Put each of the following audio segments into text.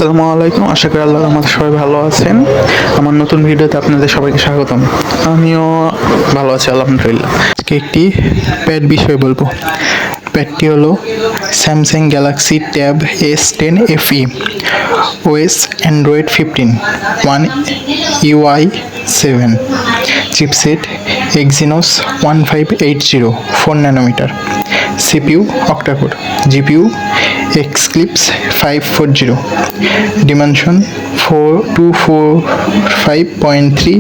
আসসালামু আলাইকুম। আশা করি আল্লাহর রহমতে সবাই ভালো আছেন। আমার নতুন ভিডিওতে আপনাদের সবাইকে স্বাগতম। আমিও ভালো আছি আলহামদুলিল্লাহ। আজকে একটি প্যাড বিষয় বলবো। প্যাডটি হলো Samsung Galaxy tab S10 FE, OS Android 15, 1 UI 7, chipset Exynos 1580, 4 nanometer, CPU octa-core, GPU Xclipse 540, dimension 245.3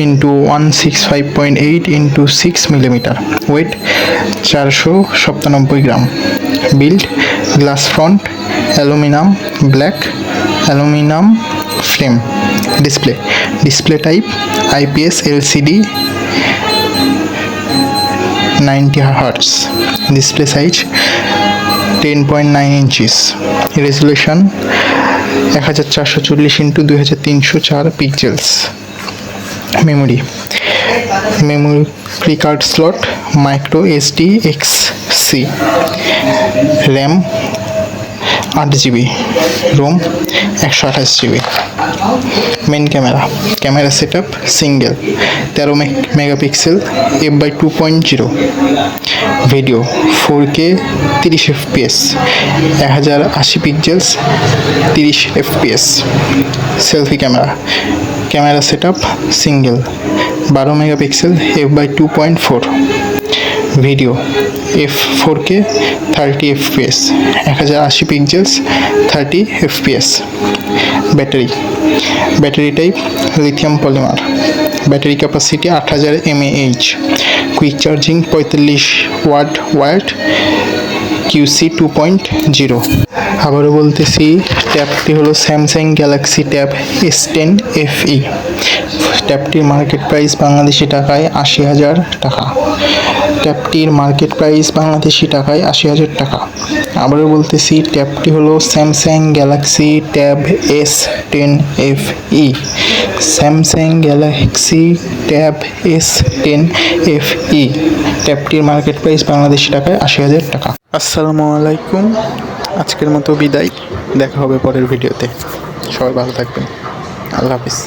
into 165.8 into 6 mm, weight 497 গ্রাম, build glass front, aluminum black, aluminum frame, display type IPS LCD 90 Hz, display size 10.9 inches, resolution 1440 into 2304 pixels, memory card slot micro SD XC, RAM 8GB, ROM 128GB. Main camera setup single 13 megapixel f/2.0, video 4K 30 fps 1080 pixels 30 fps, selfie camera setup single 12 megapixel f/2.4, video f4K 30 fps 1080 pixels 30 fps, battery type lithium polymer, battery capacity 8000 mAh, quick charging 45 watt wired, QC 2.0। আবারও বলতেছি, ট্যাবটি হলো Samsung Galaxy tab S10 FE। ট্যাবটির market price Bangladeshi টাকায় 80,000 টাকা। আবারও বলতেছি, ট্যাবটি হলো Samsung Galaxy tab S10 FE, Samsung Galaxy tab S10 FE। ট্যাবটির মার্কেট প্রাইস বাংলাদেশি টাকায় 80,000 টাকা। আসসালামু আলাইকুম। আজকের মতো বিদায়, দেখা হবে পরের ভিডিওতে। সবাই ভালো থাকবেন। আল্লাহ হাফিজ।